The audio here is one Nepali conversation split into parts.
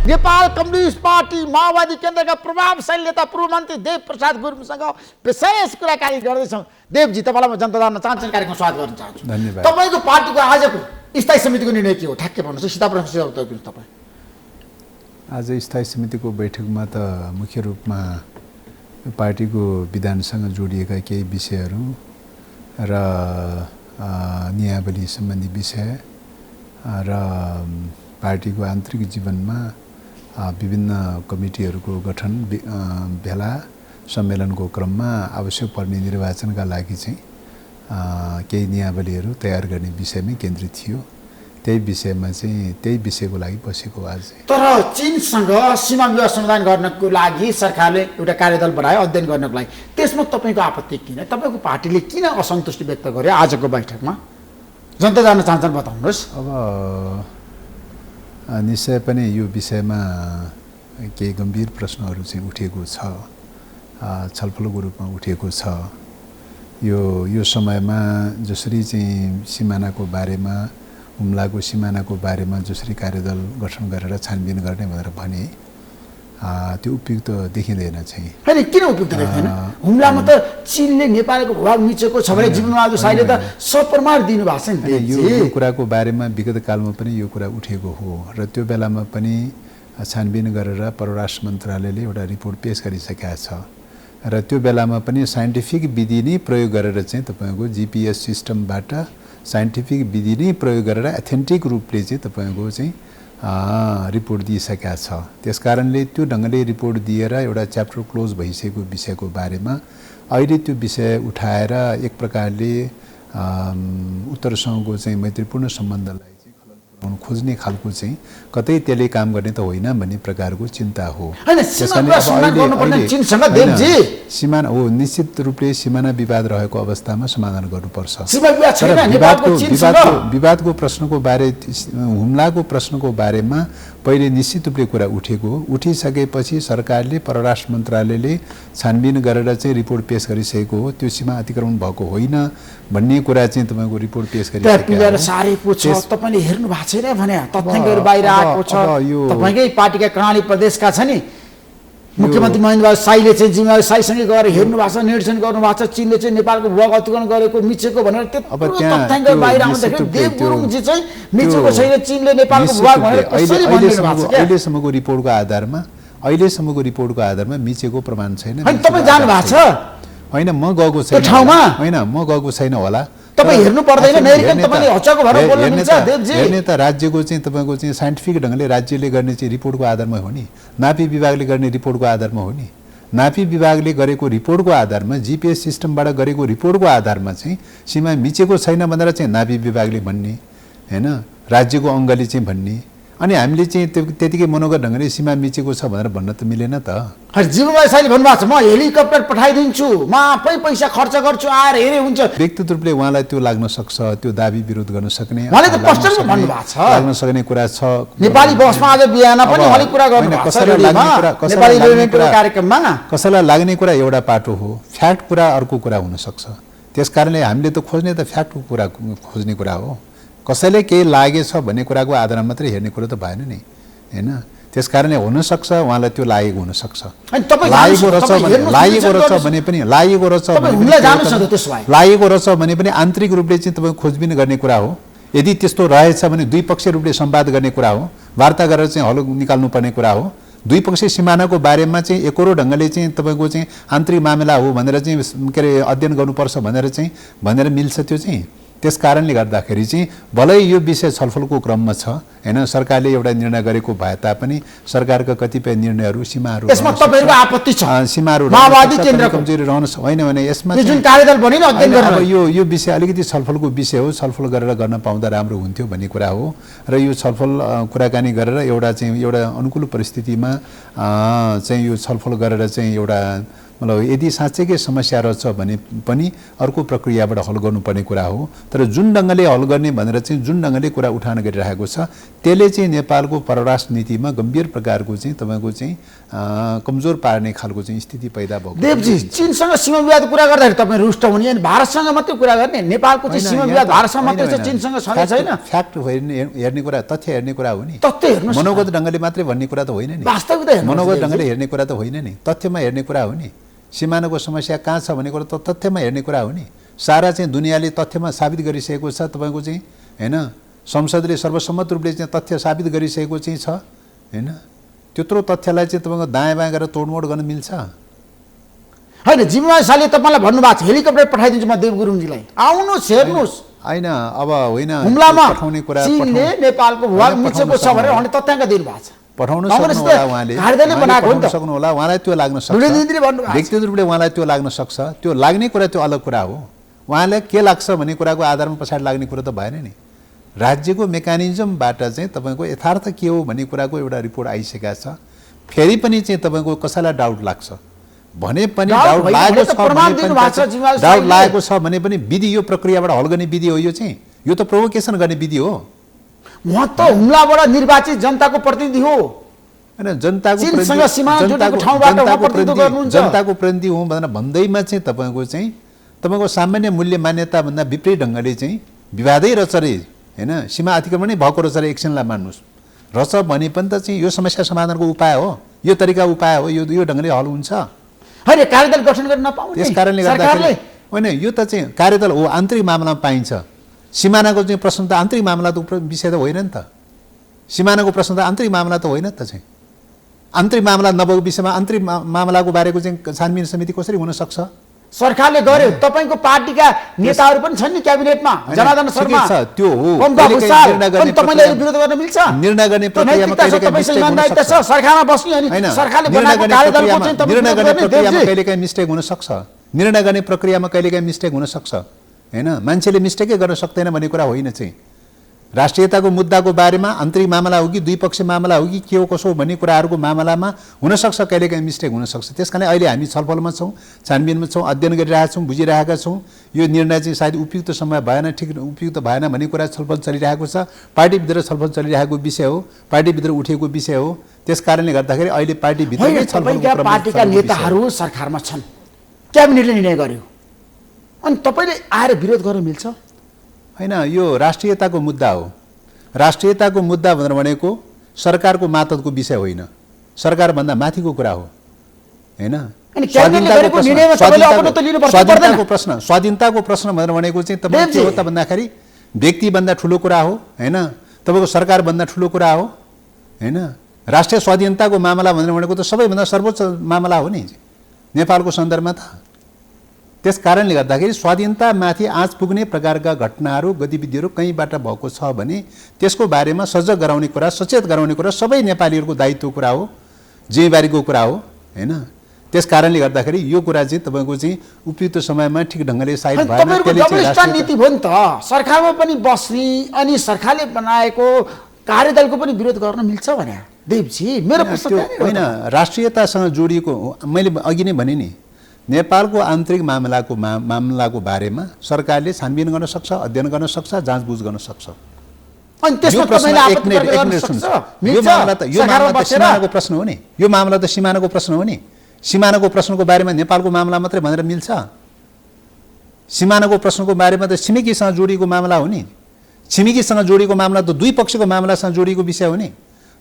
नेपाल कम्युनिस्ट पार्टी माओवादी केन्द्रका प्रभावशाली नेता पूर्व मन्त्री देव प्रसाद गुरुङसँग विशेष कुराकानी गर्दैछौँ। देवजी, तपाईँलाई म जनता जान्न चाहन्छु, कार्यक्रम स्वागत गर्न चाहन्छु। धन्यवाद। तपाईँको पार्टीको आजको स्थायी समितिको निर्णय के हो? ठ्याक्कै भन्नुहोस्, सीधा प्रश्न उत्तर तपाईँ। आज स्थायी समितिको बैठकमा त मुख्य रूपमा पार्टीको विधानसँग जोडिएका केही विषयहरू र नियावली सम्बन्धी विषय र पार्टीको आन्तरिक जीवनमा विभिन्न कमिटीहरूको गठन, भेला सम्मेलनको क्रममा आवश्यक पर्ने निर्वाचनका लागि चाहिँ केही नियावलीहरू तयार गर्ने विषयमै केन्द्रित थियो। त्यही विषयमा चाहिँ त्यही विषयको लागि बसेको आज। तर चीनसँग सीमा विवाद समाधान गर्नको लागि सरकारले एउटा कार्यदल बनायो अध्ययन गर्नको लागि। त्यसमा तपाईँको आपत्ति किन? तपाईँको पार्टीले किन असन्तुष्टि व्यक्त गर्यो आजको बैठकमा? जनता जान्न चाहन्छन्, बताउनुहोस्। अब निश्चय पनि यो विषयमा केही गम्भीर प्रश्नहरू चाहिँ उठेको छ, छलफलको रूपमा उठेको छ। यो समयमा जसरी चाहिँ सिमानाको बारेमा, हुम्लाको सिमानाको बारेमा जसरी कार्यदल गठन गरेर छानबिन गर्ने भनेर भने त्यो उपयुक्त देखिँदैन चाहिँ। होइन, किन उपयुक्त देखिँदैन? हुम्लामा त चीनले नेपालको भूभाग मिचेको छ भने जीवनबहादुर साईले त सप्रमाण दिनुभएको छ नि। यो कुराको बारेमा विगत कालमा पनि यो कुरा उठेको हो र त्यो बेलामा पनि छानबिन गरेर परराष्ट्र मन्त्रालयले एउटा रिपोर्ट पेश गरिसकेका छ र त्यो बेलामा पनि साइन्टिफिक विधि नै प्रयोग गरेर चाहिँ तपाईँको GPS सिस्टमबाट साइन्टिफिक विधि नै प्रयोग गरेर एथेन्टिक रूपले चाहिँ तपाईँको चाहिँ रिपोर्ट दिइसकेका छ। त्यसकारणले त्यो ढङ्गले रिपोर्ट दिएर एउटा च्याप्टर क्लोज भइसकेको विषयको बारेमा अहिले त्यो विषय उठाएर एक प्रकारले उत्तरसँगको चाहिँ मैत्रीपूर्ण सम्बन्धलाई चाहिँ खलल पुर्याउन खोज्ने खालको चाहिँ कतै त्यसले काम गर्ने त होइन भन्ने प्रकारको चिन्ता हो। सिमाना हो, निश्चित रूपले सिमाना विवाद रहेको अवस्थामा समाधान गर्नुपर्छ। विवादको प्रश्नको बारे, हुम्लाको प्रश्नको बारेमा पहिले निश्चित रूपले कुरा उठेको, उठिसकेपछि सरकारले परराष्ट्र मन्त्रालयले छानबिन गरेर चाहिँ रिपोर्ट पेश गरिसकेको हो। त्यो सीमा अतिक्रमण भएको होइन भन्ने कुरा चाहिँ तपाईँको रिपोर्ट पेश गरिसकेको छ। तपाईँले हेर्नु भएको छैन भने तथ्याङ्कहरू बाहिर आएको छ। तपाईँकै पार्टीका कर्णाली प्रदेशका छ नि मुख्यमन्त्री महेन्द्र बहादुर साईले चाहिँ जिम्मेवारी साईसँगै गएर हेर्नु भएको छ, निरीक्षण गर्नु भएको छ। चीनले चाहिँ नेपालको भूभाग अतिक्रमण गरेको, मिचेको भनेर त्यत्रो तथ्याङ्क बाहिर आउँदाखेरि देव गुरुङजी चाहिँ मिचेको छैन, चीनले नेपालको भूभाग भनेर कसरी भनिदिनु भएको छ? अहिलेसम्मको रिपोर्टको आधारमा मिचेको प्रमाण छैन। तपाईँ जानु भएको छ? होइन, म गएको छैन ठाउँमा। होइन, म गएको छैन होला। तपाईँ हेर्नु पर्दैन, तपाईँले हच्चाको भएर बोल्न मिल्छ देवजी? हेर्ने त राज्यको चाहिँ तपाईँको चाहिँ साइन्टिफिक ढङ्गले राज्यले गर्ने चाहिँ रिपोर्टको आधारमा हो नि, नापी विभागले गर्ने रिपोर्टको आधारमा हो नि। नापी विभागले गरेको रिपोर्टको आधारमा, GPS सिस्टमबाट गरेको रिपोर्टको आधारमा चाहिँ सीमा मिचेको छैन भनेर चाहिँ नापी विभागले भन्ने, होइन, राज्यको अङ्गले चाहिँ भन्ने, अनि हामीले चाहिँ त्यतिकै मनोगत ढङ्गले सीमा मिचेको छ भनेर भन्न त मिलेन त। जीवनबहादुर साईले भन्नुभएको छ म हेलिकप्टर पठाइदिन्छु, म आफै पैसा खर्च गर्छु, आएर हेरे हुन्छ। व्यक्तिगत रूपले उहाँलाई त्यो लाग्न सक्छ, त्यो दाबी विरोध गर्न सक्ने, उहाँले त प्रश्न भन्नुभएको छ, लाग्न सक्ने कुरा छ। नेपाली बसमा आज बिहान पनि उहाँले कुरा गर्नुभएको छ कार्यक्रममा। कसैलाई लाग्ने कुरा एउटा पाटो हो, फ्याक्ट कुरा अर्को कुरा हुन सक्छ। त्यसकारणले हामीले त खोज्ने त फ्याक्टको कुरा खोज्ने कुरा हो। कसैले केही लागेछ भन्ने कुराको आधारमा मात्रै हेर्ने कुरो त भएन नि, होइन। त्यसकारणले हुनसक्छ उहाँलाई त्यो लागेको हुनसक्छ, लागेको रहेछ भने पनि आन्तरिक रूपले चाहिँ तपाईँ खोजबिन गर्ने कुरा हो। यदि त्यस्तो रहेछ भने द्विपक्षीय रूपले सम्वाद गर्ने कुरा हो, वार्ता गरेर चाहिँ हलो निकाल्नुपर्ने कुरा हो। द्विपक्षीय सिमानाको बारेमा चाहिँ एकरो ढङ्गले चाहिँ तपाईँको चाहिँ आन्तरिक मामिला हो भनेर चाहिँ के अरे अध्ययन गर्नुपर्छ भनेर मिल्छ त्यो चाहिँ। त्यसकारणले गर्दाखेरि चाहिँ भलै यो विषय छलफलको क्रममा छ, होइन। सरकारले एउटा निर्णय गरेको भए तापनि सरकारका कतिपय निर्णयहरू सीमाहरू यसमा तपाईहरुको आपत्ति छ, सीमाहरू माओवादी केन्द्रको कमजोरी रहन होइन भने यसमा जुन कार्यदल बनिन अध्ययन गर्न यो विषय अलिकति छलफलको विषय हो, छलफल गरेर गर्न पाउँदा राम्रो हुन्थ्यो भन्ने कुरा हो। र यो छलफल कुराकानी गरेर एउटा अनुकूल परिस्थितिमा चाहिँ यो छलफल गरेर चाहिँ एउटा मतलब यदि साँच्चैकै समस्या रहेछ भने पनि अर्को प्रक्रियाबाट हल गर्नुपर्ने कुरा हो। तर जुन ढङ्गले हल गर्ने भनेर चाहिँ जुन ढङ्गले कुरा उठान गरिरहेको छ त्यसले चाहिँ नेपालको परराष्ट्र नीतिमा गम्भीर प्रकारको चाहिँ तपाईँको चाहिँ कमजोर पार्ने खालको चाहिँ स्थिति पैदा भएको। देवजी, चीनसँग सीमा विवादको कुरा गर्दाखेरि तपाईँ रुष्ट हुने अनि भारतसँग मात्रै कुरा गर्ने? नेपालको चाहिँ सीमा विवाद भारतसँग मात्रै छ, चीनसँग छैन। फ्याक्ट हेर्ने कुरा, तथ्य हेर्ने कुरा हो नि। तथ्य हेर्नु मनोगत ढङ्गले मात्रै भन्ने कुरा त होइन नि। वास्तविकता हेर्नु, मनोगत ढङ्गले हेर्ने कुरा त होइन नि, तथ्यमा हेर्ने कुरा हो नि। सिमानाको समस्या कहाँ छ भन्ने कुरा त तथ्यमा हेर्ने कुरा हो नि। सारा चाहिँ दुनियाँले तथ्यमा साबित गरिसकेको छ तपाईँको चाहिँ हैन, संसदले सर्वसम्मत रूपले चाहिँ तथ्य साबित गरिसकेको चाहिँ छ हैन। त्यत्रो तथ्यलाई चाहिँ तपाईँको दायाँ बायाँ गरेर तोडमोड गर्न मिल्छ? होइन, जिम्मेवार साले तपाईँलाई भन्नुभएको छ हेलिकप्टर पठाइदिन्छु म देव गुरुङजीलाई, आउनुहोस् हेर्नुहोस्। होइन, अब होइन, हुम्लामा पठाउने कुरा चीनले नेपालको भूभाग मिचेको छ भनेर उहाँले तथ्याङ्क दिनुभएको छ। पठाउन सक्नुहुन्छ उहाँले, सक्नु होला, उहाँलाई त्यो लाग्न सक्छ, व्यक्तिगत रूपले उहाँलाई त्यो लाग्न सक्छ। त्यो लाग्ने कुरा त्यो अलग कुरा हो। उहाँलाई के लाग्छ भन्ने कुराको आधारमा पछाडि लाग्ने कुरा त भएन नि। राज्यको मेकानिजमबाट चाहिँ तपाईँको यथार्थ के हो भन्ने कुराको एउटा रिपोर्ट आइसकेको छ। फेरि पनि चाहिँ तपाईँको कसैलाई डाउट लाग्छ भने पनि, डाउट लागेको छ भने पनि विधि, यो प्रक्रियाबाट हल गर्ने विधि हो। यो चाहिँ यो त प्रोभोकेसन गर्ने विधि हो। उहाँ त हुम्लाबाट निर्वाचित जनताको प्रतिनिधि हो हैन, जनताको प्रतिनिधि हो भनेर भन्दैमा चाहिँ तपाईँको सामान्य मूल्य मान्यता भन्दा विपरीत ढङ्गले चाहिँ विवादै रहेछ रे हैन, सीमा अतिक्रमणै भएको रहेछ रे, एक्सनलाई मान्नुहोस् रहेछ भने पनि त चाहिँ यो समस्या समाधानको उपाय हो, यो तरिका उपाय हो, यो ढङ्गले हल हुन्छ। होइन, कार्यदल गठन गर्न नपाउने, त्यस कारणले गर्दाखेरि होइन, यो त चाहिँ कार्यदल हो, आन्तरिक मामलामा पाइन्छ। सिमानाको चाहिँ प्रश्न त आन्तरिक मामला त विषय त होइन नि त। सिमानाको प्रश्न त आन्तरिक मामला त होइन त। चाहिँ आन्तरिक मामला नभएको विषयमा आन्तरिक मामलाको बारेको चाहिँ छानबिन समिति कसरी हुन सक्छ? सरकारले गर्यो, तपाईँको पार्टीका नेताहरू पनि छन् नि क्याबिनेटमा, जनार्दन शर्मा, त्यो हो, तपाईँले विरोध गर्न मिल्छ? निर्णय गर्ने प्रक्रियामा सरकारमा बस्ने अनि सरकारले बनाएको कार्यदलको चाहिँ निर्णय गर्ने प्रक्रियामा कहिलेकाहीँ मिस्टेक हुन सक्छ। निर्णय गर्ने प्रक्रियामा कहिलेकाहीँ मिस्टेक हुन सक्छ हैन। मान्छेले मिस्टेकै गर्न सक्दैन भन्ने कुरा होइन। चाहिँ राष्ट्रियताको मुद्दाको बारेमा आन्तरिक मामला हो कि द्विपक्षीय मामला हो कि के हो कसो भन्ने कुराहरूको मामलामा हुनसक्छ, कहिलेकाहीँ मिस्टेक हुनसक्छ। त्यस कारण अहिले हामी छलफलमा छौँ, छानबिनमा छौँ, अध्ययन गरिरहेका छौँ, बुझिरहेका छौँ। यो निर्णय चाहिँ सायद उपयुक्त समय भएन, ठिक उपयुक्त भएन भन्ने कुरा छलफल चलिरहेको छ। पार्टीभित्र छलफल चलिरहेको विषय हो, पार्टीभित्र उठेको विषय हो। त्यस कारणले गर्दाखेरि अहिले पार्टीभित्र छलफल, पार्टीका नेताहरू सरकारमा छन्, क्याबिनेटले निर्णय गर्यो अनि तपाईँले आएर विरोध गर्न मिल्छ? होइन, यो राष्ट्रियताको मुद्दा हो। राष्ट्रियताको मुद्दा भनेको सरकारको मातहतको विषय होइन, सरकारभन्दा माथिको कुरा हो हैन। स्वाधीनताको प्रश्न भनेको चाहिँ तपाईँ के हो त भन्दाखेरि व्यक्तिभन्दा ठुलो कुरा हो हैन, तपाईँको सरकारभन्दा ठुलो कुरा हो हैन। राष्ट्रिय स्वाधीनताको मामला भनेको त सबैभन्दा सर्वोच्च मामला हो नि नेपालको सन्दर्भमा त। त्यस कारणले गर्दाखेरि स्वाधीनतामाथि आँच पुग्ने प्रकारका घटनाहरू, गतिविधिहरू कहीँबाट भएको छ भने त्यसको बारेमा सजग गराउने कुरा, सचेत गराउने कुरा सबै नेपालीहरूको दायित्वको कुरा हो, जिम्मेवारीको कुरा हो हैन। त्यस कारणले गर्दाखेरि यो कुरा चाहिँ तपाईँको चाहिँ उपयुक्त समयमा ठिक ढङ्गले साइड भएन। नीति भयो नि त, सरकारमा पनि बस्ने अनि सरकारले बनाएको कार्यदलको पनि विरोध गर्न मिल्छ भने देवजी? मेरो प्रश्न होइन, राष्ट्रियतासँग जोडिएको मैले अघि नै भने नि, नेपालको आन्तरिक मामलाको बारेमा सरकारले छानबिन गर्न सक्छ, अध्ययन गर्न सक्छ, जाँचबुझ गर्न सक्छ। अनि त्यसमा तपाईले आपत्ति गर्न सक्छ? यो मामला त सिमानाको प्रश्न हो नि, यो मामला त सिमानाको प्रश्न हो नि। सिमानाको प्रश्नको बारेमा नेपालको मामला मात्रै भनेर मिल्छ? सिमानाको प्रश्नको बारेमा त छिमेकीसँग जोडिएको मामला हो नि। छिमेकीसँग जोडिएको मामला त दुई पक्षको मामलासँग जोडिएको विषय हो नि।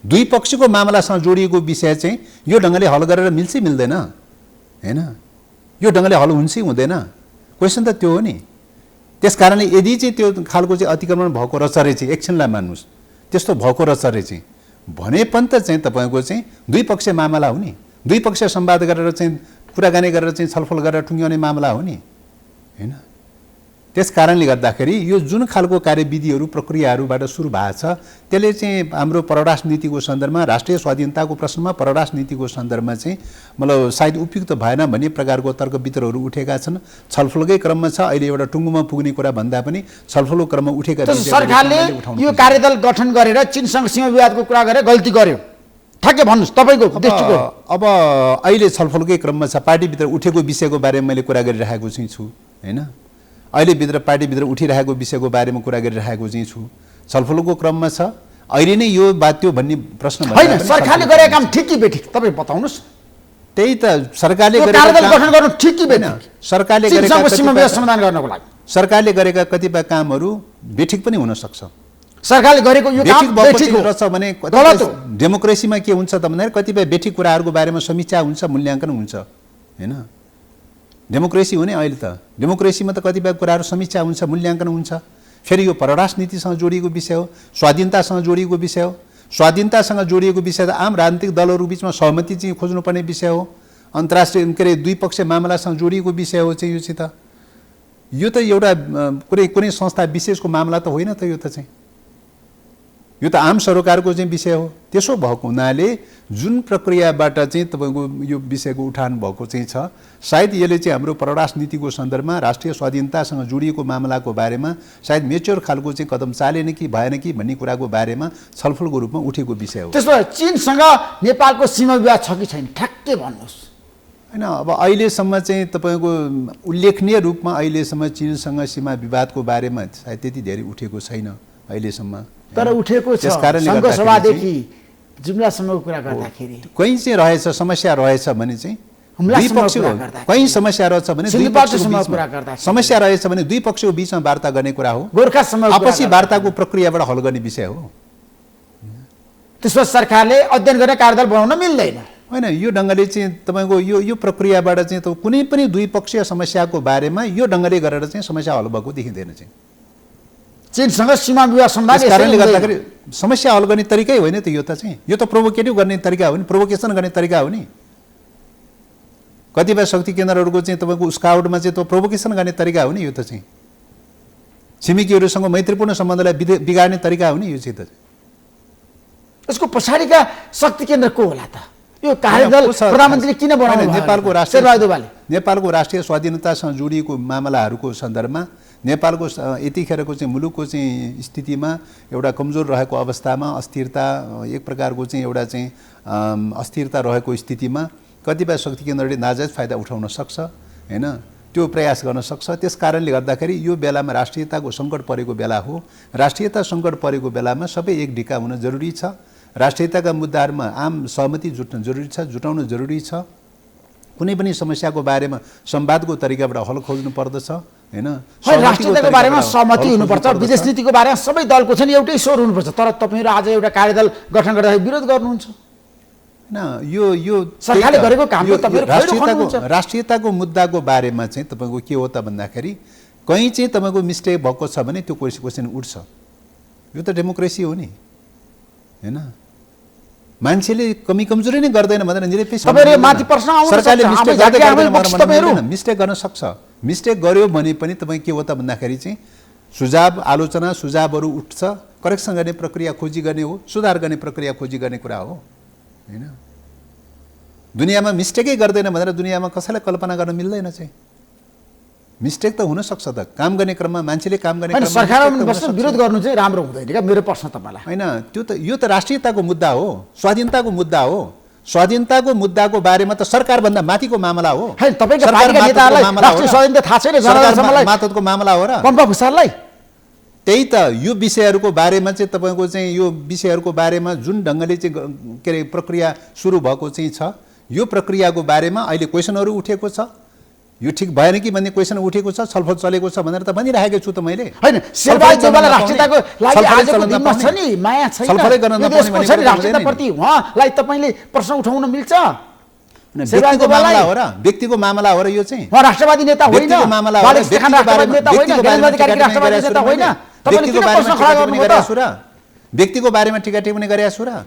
दुई पक्षको मामलासँग जोडिएको विषय चाहिँ यो ढङ्गले हल गरेर मिल्छ मिल्दैन हैन? यो ढङ्गले हल हुन्छ हुँदैन? क्वेसन त त्यो हो नि। त्यस कारणले यदि चाहिँ त्यो खालको चाहिँ अतिक्रमण भएको रहेछ रे चाहिँ एक्सनलाई मान्नुहोस्, त्यस्तो भएको रहेछ रे चाहिँ भने पनि त चाहिँ तपाईँको चाहिँ द्विपक्षीय मामला हो नि। द्विपक्षीय संवाद गरेर चाहिँ कुराकानी गरेर चाहिँ छलफल गरेर टुङ्ग्याउने मामला हो नि हैन। त्यस कारणले गर्दाखेरि यो जुन खालको कार्यविधिहरू प्रक्रियाहरूबाट सुरु भएको छ त्यसले चाहिँ हाम्रो परराष्ट्र नीतिको सन्दर्भमा, राष्ट्रिय स्वाधीनताको प्रश्नमा परराष्ट्र नीतिको सन्दर्भमा चाहिँ मतलब सायद उपयुक्त भएन भन्ने प्रकारको तर्क वितर्कहरू उठेका छन्। छलफलकै क्रममा छ। अहिले एउटा टुङ्गोमा पुग्ने कुरा भन्दा पनि छलफलको क्रममा उठेका सरकारले यो कार्यदल गठन गरेर चीनसँग सीमा विवादको कुरा गरेर गल्ती गर्यो ठ्याक्कै भन्नुहोस् तपाईँको दृष्टिकोण। अब अहिले छलफलकै क्रममा छ, पार्टीभित्र उठेको विषयको बारेमा मैले कुरा गरिरहेको चाहिँ छु हैन। अहिलेभित्र पार्टीभित्र उठिरहेको विषयको बारेमा कुरा गरिरहेको चाहिँ छु, छलफलको क्रममा छ। अहिले नै यो बात त्यो भन्ने प्रश्न होइन, सरकारले गरेको काम ठिक कि बेठिक तपाईँ बताउनुहोस्। त्यही त सरकारले कार्यदल गठन गर्नु ठिक कि बेठिक? सरकारले समाधान गर्नको लागि सरकारले गरेका कतिपय कामहरू बेठिक पनि हुन सक्छ। सरकारले गरेको यो काम बेठिक रहेछ भने गलत हो। डेमोक्रेसीमा के हुन्छ त भन्दाखेरि कतिपय बेठिक कुराहरूको बारेमा समीक्षा हुन्छ, मूल्याङ्कन हुन्छ हैन। डेमोक्रेसी हो नि अहिले त, डेमोक्रेसीमा त कतिपय कुराहरू समीक्षा हुन्छ, मूल्याङ्कन हुन्छ। फेरि यो परराष्ट्र नीतिसँग जोडिएको विषय हो, स्वाधीनतासँग जोडिएको विषय हो। स्वाधीनतासँग जोडिएको विषय त आम राजनीतिक दलहरू बिचमा सहमति चाहिँ खोज्नुपर्ने विषय हो। अन्तर्राष्ट्रिय के अरे द्विपक्षीय मामलासँग जोडिएको विषय हो चाहिँ यो त एउटा कुनै संस्था विशेषको मामला त होइन त। यो त आम सरोकारको चाहिँ विषय हो। त्यसो भएको हुनाले जुन प्रक्रियाबाट चाहिँ तपाईँको यो विषयको उठान भएको चाहिँ छ, सायद यसले चाहिँ हाम्रो परराष्ट्र नीतिको सन्दर्भमा राष्ट्रिय स्वाधीनतासँग जोडिएको मामलाको बारेमा सायद मेच्योर खालको चाहिँ कदम चालेन कि भएन कि भन्ने कुराको बारेमा छलफलको रूपमा उठेको विषय हो। त्यसो भए चीनसँग नेपालको सीमा विवाद छ कि छैन ठ्याक्कै भन्नुहोस्। हैन, अब अहिलेसम्म चाहिँ तपाईँको उल्लेखनीय रूपमा अहिलेसम्म चीनसँग सीमा विवादको बारेमा सायद त्यति धेरै उठेको छैन अहिलेसम्म। तर उठेको छ सङ्घसभादेखि जुम्लासम्मको कुरा गर्दाखेरि कहीँ चाहिँ रहेछ समस्या रहेछ भने चाहिँ कहीँ समस्या रहेछ भने समस्या रहेछ भने दुई पक्षको बिचमा वार्ता गर्ने कुरा हो। आपसी वार्ताको प्रक्रियाबाट हल गर्ने विषय हो। त्यसमा सरकारले अध्ययन गर्ने कार्यदल बनाउन मिल्दैन होइन। यो ढङ्गले चाहिँ तपाईँको यो प्रक्रियाबाट चाहिँ कुनै पनि द्विपक्षीय समस्याको बारेमा यो ढङ्गले गरेर चाहिँ समस्या हल भएको देखिँदैन चाहिँ। चीनसँग सीमा विवाद सम्बन्धी कारणले गर्दाखेरि समस्या हल गर्ने तरिकै होइन त यो त चाहिँ। यो त प्रोभोकेटिभ गर्ने तरिका हो नि, प्रोभोकेसन गर्ने तरिका हो नि। कतिपय शक्ति केन्द्रहरूको चाहिँ तपाईँको उसकाउटमा चाहिँ प्रोभोकेसन गर्ने तरिका हो नि यो त चाहिँ। छिमेकीहरूसँग मैत्रीपूर्ण सम्बन्धलाई बिगार्ने तरिका हो नि यो चाहिँ त। यसको पछाडिका शक्ति केन्द्र को होला त? यो कार्यदल प्रधानमन्त्रीले किन बनाउनु? नेपालको राष्ट्रिय स्वाधीनतासँग जोडिएको मामलाहरूको सन्दर्भमा नेपालको यतिखेरको चाहिँ मुलुकको चाहिँ स्थितिमा एउटा कमजोर रहेको अवस्थामा अस्थिरता एक प्रकारको चाहिँ एउटा चाहिँ अस्थिरता रहेको स्थितिमा कतिपय शक्ति केन्द्रले नाजायज फाइदा उठाउन सक्छ हैन, त्यो प्रयास गर्न सक्छ। त्यस कारणले गर्दाखेरि यो बेलामा राष्ट्रियताको सङ्कट परेको बेला हो। राष्ट्रियता सङ्कट परेको बेलामा सबै एक ढिका हुन जरुरी छ। राष्ट्रियताका मुद्दाहरूमा आम सहमति जुट्न जरुरी छ, जुटाउन जरुरी छ। कुनै पनि समस्याको बारेमा संवादको तरिकाबाट हल खोज्नु पर्दछ हैन। राष्ट्रियताको बारेमा सहमति हुनुपर्छ, विदेश नीतिको बारेमा सबै दलको छ नि एउटै स्वर हुनुपर्छ। तर तपाईहरु आज एउटा कार्यदल गठन गर्दा विरोध गर्नुहुन्छ हैन। यो सरकारले गरेको काम त तपाईहरु राष्ट्रियताको मुद्दाको बारेमा चाहिँ तपाईको के हो त भन्दाखेरि कहीं चाहिँ तपाईको मिस्टेक भएको छ भने त्यो क्वेशन उठ्छ। यो त डेमोक्रेसी हो नि हैन। मान्छेले कमी कमजोरी नै गर्दैन भनेर निरपेक्ष सरकारले मिस्टेक गर्न सक्छ। मिस्टेक गर्यो भने पनि तपाईँ के हो त भन्दाखेरि चाहिँ सुझाव आलोचना सुझावहरू उठ्छ, करेक्सन गर्ने प्रक्रिया खोजी गर्ने हो, सुधार गर्ने प्रक्रिया खोजी गर्ने कुरा हो हैन। दुनियाँमा मिस्टेकै गर्दैन भनेर दुनियाँमा कसैलाई कल्पना गर्न मिल्दैन चाहिँ। मिस्टेक त हुन सक्छ त, काम गर्ने क्रममा मान्छेले काम गर्ने क्रममा सरकारले विरोध गर्नु चाहिँ राम्रो हुँदैन क्या मेरो प्रश्न तपाईलाई हैन। त्यो त यो त राष्ट्रियताको मुद्दा हो, स्वाधीनताको मुद्दा हो। स्वाधीनताको मुद्दाको बारेमा त सरकार भन्दा माथिको मामला हो। तपाईको पार्टीका नेताहरूलाई राष्ट्रिय स्वाधीनता थाहा छैन, सरकार मातहतको मामला हो र पम्पा भुसाललाई। त्यही त यो विषयहरूको बारेमा चाहिँ तपाईको चाहिँ यो विषयहरूको बारेमा जुन ढङ्गले चाहिँ के अरे प्रक्रिया सुरु भएको चाहिँ छ, यो प्रक्रियाको बारेमा अहिले क्वेसनहरू उठेको छ। यो ठिक भएन कि भन्ने क्वेसन उठेको छ, छलफल चलेको छ भनेर त भनिरहेको छु त मैले। हैन शेरबहादुर देउवालाई राष्ट्रियताको लागि आजको दिनमा छ नि माया छैन, छलफलै गर्न नपाउने भने राष्ट्रियताप्रति उहाँलाई तपाईले प्रश्न उठाउन मिल्छ। व्यक्तिको मामला हो र, व्यक्तिको मामला हो र यो चाहिँ। उहाँ राष्ट्रवादी नेता होइन, मामला हो, राष्ट्रवादी नेता होइन, गैरअधिकारी राष्ट्रवादी नेता होइन। तपाईले किन प्रश्न खडा गर्नुभयो त? व्यक्तिको बारेमा टीका टिप्पणी गरेका छु र।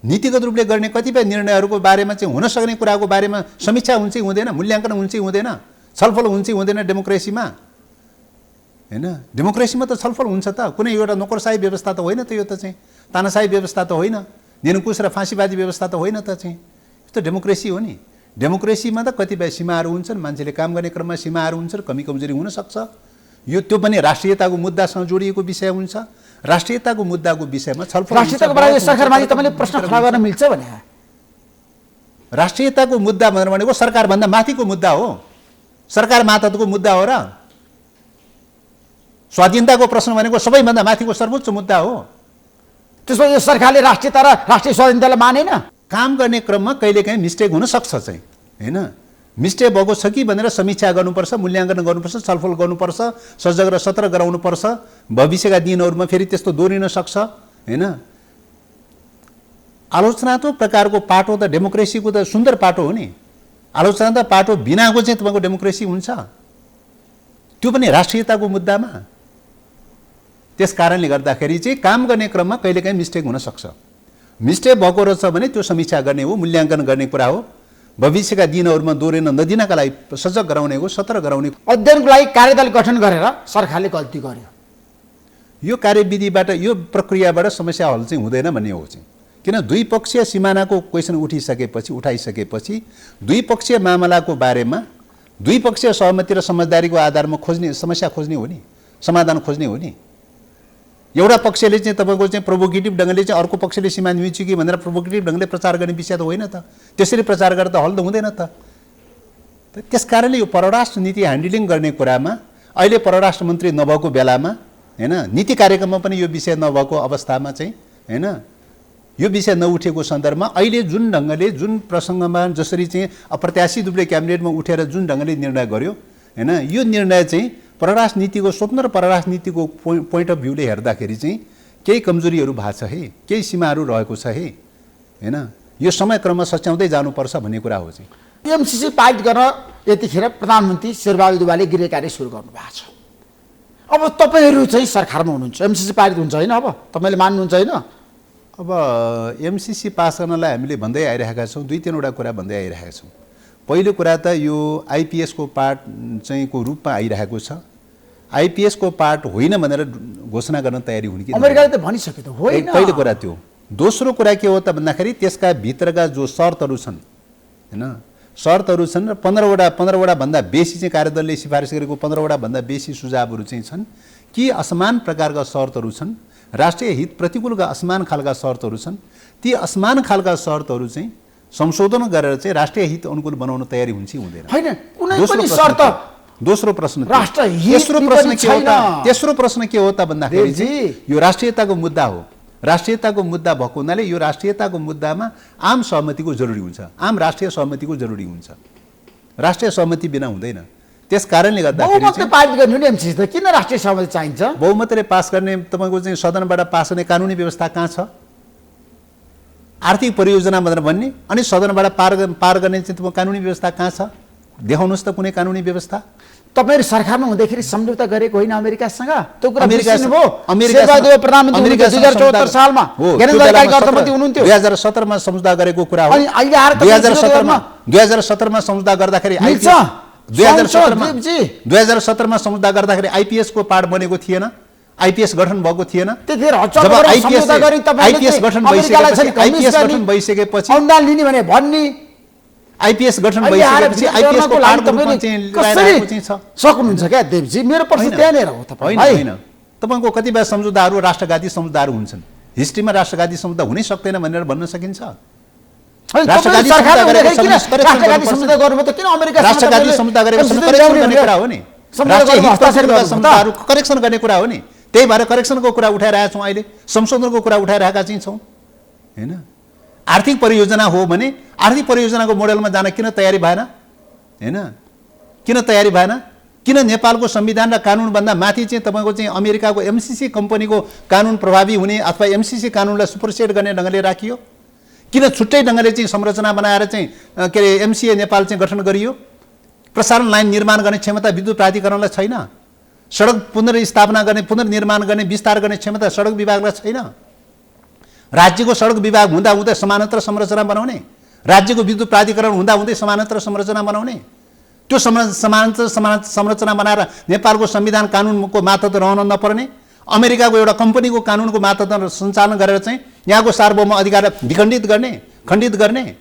नीतिगत रूपले गर्ने कतिपय निर्णयहरूको बारेमा चाहिँ हुन सक्ने कुराको बारेमा समीक्षा हुन्छ हुँदैन, मूल्याङ्कन हुन्छ हुँदैन, छलफल हुन्छ हुँदैन डेमोक्रेसीमा हैन। डेमोक्रेसीमा त छलफल हुन्छ त। कुनै एउटा नोकरशाही व्यवस्था त होइन त यो त चाहिँ, तानाशाही व्यवस्था त होइन, निरङ्कुश र फाँसीवादी व्यवस्था त होइन त चाहिँ। यो त डेमोक्रेसी हो नि। डेमोक्रेसीमा त कतिपय सीमाहरू हुन्छन्, मान्छेले काम गर्ने क्रममा सीमाहरू हुन्छन्, कमी कमजोरी हुन सक्छ। यो त्यो पनि राष्ट्रियताको मुद्दासँग जोडिएको विषय हुन्छ। राष्ट्रियताको मुद्दाको विषयमा छलफल राष्ट्रियताको बारेमा सरकारमाथि तपाईँले प्रश्न खडा गर्न मिल्छ भने राष्ट्रियताको मुद्दा भनेको सरकारभन्दा माथिको मुद्दा हो, सरकार मातहतको मुद्दा हो र स्वाधीनताको प्रश्न भनेको सबैभन्दा माथिको सर्वोच्च मुद्दा हो। त्यसमा यो सरकारले राष्ट्रियता र राष्ट्रिय स्वाधीनतालाई मानेन। काम गर्ने क्रममा कहिलेकाहीँ मिस्टेक हुन सक्छ चाहिँ, हैन? मिस्टेक भएको छ कि भनेर समीक्षा गर्नुपर्छ, मूल्याङ्कन गर्नुपर्छ, छलफल गर्नुपर्छ, सजग र सतर्क गराउनुपर्छ। भविष्यका दिनहरूमा फेरि त्यस्तो दोहोरिन सक्छ, हैन? आलोचनात्मक प्रकारको पाटो त डेमोक्रेसीको त सुन्दर पाटो हो नि। आलोचनात्मक पाटो बिनाको चाहिँ तपाईँको डेमोक्रेसी हुन्छ, त्यो पनि राष्ट्रियताको मुद्दामा। त्यस कारणले गर्दाखेरि चाहिँ काम गर्ने क्रममा कहिलेकाहीँ मिस्टेक हुन सक्छ। मिस्टेक भएको रहेछ भने त्यो समीक्षा गर्ने हो, मूल्याङ्कन गर्ने कुरा हो। भविष्यका दिनहरूमा दोहोरिन नदिनका लागि सजग गराउने हो, सतर्क गराउने। अध्ययनको लागि कार्यदल गठन गरेर सरकारले गल्ती गर्यो। यो कार्यविधिबाट, यो प्रक्रियाबाट समस्या हल चाहिँ हुँदैन भन्ने हो चाहिँ। किन द्विपक्षीय सिमानाको क्वेसन उठाइसकेपछि द्विपक्षीय मामलाको बारेमा द्विपक्षीय सहमति र समझदारीको आधारमा समस्या खोज्ने हो नि, समाधान खोज्ने हो नि। एउटा पक्षले चाहिँ तपाईँको चाहिँ प्रोभोकेटिभ ढङ्गले चाहिँ अर्को पक्षले सीमा मिच्यो कि भनेर प्रोभोकेटिभ ढङ्गले प्रचार गर्ने विषय त होइन त। त्यसरी प्रचार गरेर त हल त हुँदैन त। त्यस कारणले यो परराष्ट्र नीति ह्यान्डलिङ गर्ने कुरामा अहिले परराष्ट्र मन्त्री नभएको बेलामा, हैन, नीति कार्यक्रममा पनि यो विषय नभएको अवस्थामा चाहिँ, हैन, यो विषय नउठेको सन्दर्भमा अहिले जुन ढङ्गले, जुन प्रसङ्गमा जसरी चाहिँ अप्रत्याशित रूपले क्याबिनेटमा उठेर जुन ढङ्गले निर्णय गर्यो, हैन, यो निर्णय चाहिँ परराष्ट्र नीतिको, स्वतन्त्र परराष्ट्र नीतिको पोइन्ट अफ भ्यूले हेर्दाखेरि चाहिँ केही कमजोरीहरू भएको छ है, केही सीमाहरू रहेको छ है, हैन? यो समयक्रममा सच्याउँदै जानुपर्छ भन्ने कुरा हो चाहिँ। एमसीसी पारित गर्न यतिखेर प्रधानमन्त्री शेरबहादुर देउवाले गृह कार्य सुरु गर्नुभएको छ। अब तपाईँहरू चाहिँ सरकारमा हुनुहुन्छ, एमसीसी पारित हुन्छ होइन? अब तपाईँले मान्नुहुन्छ होइन? अब एमसीसी पास गर्नलाई हामीले भन्दै आइरहेका छौँ, 2-3वटा कुरा भन्दै आइरहेका छौँ। पहिलो कुरा त यो आइपीएसको पार्ट चाहिँ को रूपमा आइरहेको छ। आइपीएसको पार्ट होइन भनेर घोषणा गर्न तयारी हुने कि अमेरिकाले त भनिसक्यो त होइन। पहिलो कुरा त्यो। दोस्रो कुरा के हो त भन्दाखेरि त्यसका भित्रका जो शर्तहरू छन्, हैन, शर्तहरू छन् र 15वटा भन्दा बेसी चाहिँ कार्यदलले सिफारिस गरेको 15वटा भन्दा बेसी सुझावहरू चाहिँ छन् कि असमान प्रकारका शर्तहरू छन्, राष्ट्रिय हित प्रतिकूलका असमान खालका शर्तहरू छन्। ती असमान खालका शर्तहरू चाहिँ संशोधन गरेर चाहिँ राष्ट्रिय हित अनुकूल बनाउन तयारी हुन्छ कि हुँदैन? हैन, कुनै पनि शर्त। दोस्रो प्रश्न, राष्ट्र हित तेस्रो प्रश्न के हो त भन्दाखेरि चाहिँ यो राष्ट्रियताको मुद्दा हो। राष्ट्रियताको मुद्दा भएको हुनाले यो राष्ट्रियताको मुद्दामा आम सहमतिको जरुरी हुन्छ, आम राष्ट्रिय सहमतिको जरुरी हुन्छ। राष्ट्रिय सहमति बिना हुँदैन। त्यस कारणले गर्दाखेरि बहुमतले पारित गर्नु नि एमसीसी त किन राष्ट्रिय सहमति चाहिन्छ? बहुमतले पास गर्ने तपाईको चाहिँ सदनबाट पास गर्ने कानुनी व्यवस्था कहाँ छ? आर्थिक परियोजना भनेर भन्ने अनि सदनबाट पार गर्ने चाहिँ तपाईको कानुनी व्यवस्था कहाँ छ? देखाउनुस् त कुनै कानुनी व्यवस्था। तपाईहरु सरकारमा हुँदाखेरि सम्झौता गरेको होइन अमेरिकासँग? त्यो कुरा अमेरिकासँग शेरबहादुर प्रधानमन्त्री 2074 सालमा ज्ञानेन्द्र कार्की अर्थमन्त्री हुनुहुन्थ्यो। 2017 मा सम्झौता गरेको कुरा हो। अनि अहिले आएर 2017 मा सम्झौता गर्दाखेरि 2017 मा सम्झौता गर्दाखेरि आइपीएस को पार्ट बनेको थिएन, आइपीएस गठन भएको थिएन। त्यतिखेर आइपीएस गठन भइसकेपछि अनुदान लिने भने भन्ने आइपीएस गठन भइसकेपछि आइपीएस को पार्ट बन्न चाहिँ लगाइरहेको चाहिँ छ। सक्नुहुन्छ क्या देवजी? मेरो प्रश्न त्यहाँनेर हो। तपाईँ होइन, तपाईको कतिपय सम्झौताहरू राष्ट्रघाती सम्झौताहरू हुन्छन्। हिस्ट्रीमा राष्ट्रघाती सम्झौता हुनै सक्दैन भनेर भन्न सकिन्छ? राष्ट्रघाती सम्झौता गरेको कुरा हो नि, करेक्सन गर्ने कुरा हो नि। त्यही भएर करेक्सनको कुरा उठाइरहेका छौँ, अहिले संशोधनको कुरा उठाइरहेका चाहिँ छौँ, हैन? आर्थिक परियोजना हो भने आर्थिक परियोजनाको मोडेलमा जान किन तयारी भएन? हैन, किन तयारी भएन? किन नेपालको संविधान र कानुनभन्दा माथि चाहिँ तपाईको चाहिँ अमेरिकाको एमसीसी कम्पनीको कानुन प्रभावी हुने अथवा एमसीसी कानुनलाई सुपरसेट गर्ने ढङ्गले राखियो? किन छुट्टै ढङ्गले चाहिँ संरचना बनाएर चाहिँ के अरे एमसीए नेपाल चाहिँ गठन गरियो? प्रसारण लाइन निर्माण गर्ने क्षमता विद्युत प्राधिकरणलाई छैन। सडक पुनर्स्थापना गर्ने, पुनर्निर्माण गर्ने, विस्तार गर्ने क्षमता सडक विभागलाई छैन। राज्यको सडक विभाग हुँदाहुँदै समानान्तर संरचना बनाउने, राज्यको विद्युत प्राधिकरण हुँदाहुँदै समानान्तर संरचना बनाउने, त्यो समानान्तर संरचना बनाएर नेपालको संविधान कानुनको मातहत रहन नपर्ने, अमेरिकाको एउटा कम्पनीको कानुनको मातहत सञ्चालन गरेर चाहिँ यहाँको सार्वभौम अधिकारलाई विखण्डित गर्ने, खण्डित गर्ने।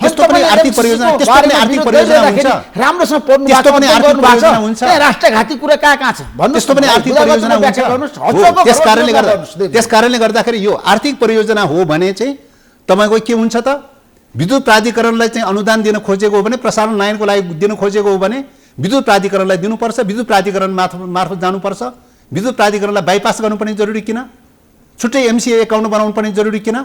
त्यस्तो पनि आर्थिक परियोजना हुन्छ राम्रोसँग पढ्नु त्यस्तो पनि आर्थिक परियोजना हुन्छ राष्ट्रघाती कुरा कहाँ छ भन्नु त्यस्तो पनि आर्थिक परियोजना हुन्छ त्यसकारणले गर्दाखेरि यो आर्थिक परियोजना हो भने चाहिँ तपाईको के हुन्छ त विद्युत प्राधिकरणलाई चाहिँ अनुदान दिन खोजेको हो भने प्रसारण लाइनको लागि दिन खोजेको हो भने विद्युत प्राधिकरणलाई दिनुपर्छ विद्युत प्राधिकरण मार्फत जानुपर्छ विद्युत प्राधिकरणलाई बाइपास गर्नुपर्ने जरुरी किन छुट्टै एमसीए एकाउन्ट बनाउनु पर्ने जरुरी किन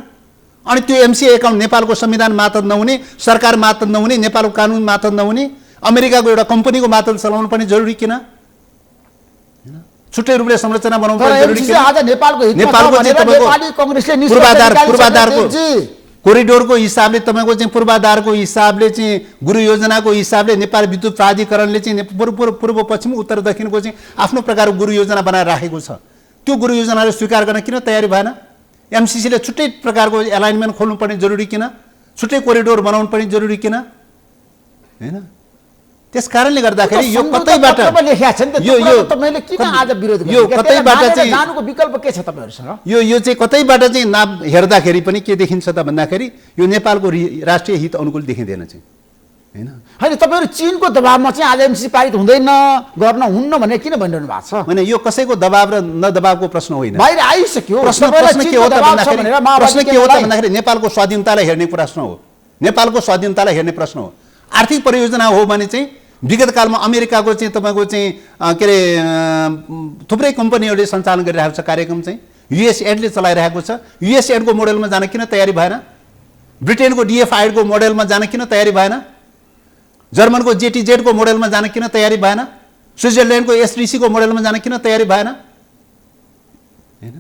अनि त्यो एमसीए एकाउन्ट नेपालको संविधान मातहत नहुने सरकार मातहत नहुने नेपालको कानुन मातहत नहुने अमेरिकाको एउटा कम्पनीको मातहत चलाउनु पर्ने जरुरी किन छुट्टै रूपले संरचना बनाउनु पर्ने जरुरी किन आज नेपालको पूर्वाधारको कोरिडोरको हिसाबले तपाईको चाहिँ पूर्वाधारको हिसाबले चाहिँ गुरु योजनाको हिसाबले नेपाल विद्युत प्राधिकरणले चाहिँ पूर्व पश्चिम उत्तर दक्षिणको चाहिँ आफ्नो प्रकारको गुरु योजना बनाएर राखेको छ त्यो गुरु योजनाले स्वीकार गर्न किन तयारी भएन एमसीसीले छुट्टै प्रकारको एलाइनमेन्ट खोल्नुपर्ने जरुरी किन छुट्टै कोरिडोर बनाउनु पर्ने जरुरी किन हैन त्यसकारणले गर्दाखेरि यो कतैबाट यो कतैबाट चाहिँ जानुको विकल्प के छ तपाईहरुसँग यो चाहिँ कतैबाट चाहिँ हेर्दाखेरि पनि के देखिन्छ त भन्दाखेरि यो नेपालको राष्ट्रिय हित अनुकूल देखिँदैन चाहिँ हैन हैन तपाईहरु चीनको दबावमा चाहिँ आज एमसीसी पारित हुँदैन गर्न हुन्न भने किन भनिरहनु भएको छ हैन यो कसैको दबाव र नदबावको प्रश्न होइन बाहिर आइसक्यो प्रश्न के हो त भन्दाखेरि नेपालको स्वाधीनतालाई हेर्ने प्रश्न हो नेपालको स्वाधीनतालाई हेर्ने प्रश्न हो आर्थिक परियोजना हो भने चाहिँ विगत कालमा अमेरिकाको चाहिँ तपाईको चाहिँ के रे थुप्रै कम्पनीहरूले सञ्चालन गरिरहेको छ कार्यक्रम चाहिँ युएसएडले चलाइरहेको छ युएसएडको मोडेलमा जान किन तयारी भएन ब्रिटेनको डीएफआईको मोडेलमा जान किन तयारी भएन जर्मनको जेटीजेडको मोडेलमा जान किन तयारी भएन स्विजरल्यान्डको एसडीसीको मोडेलमा जान किन तयारी भएन हैन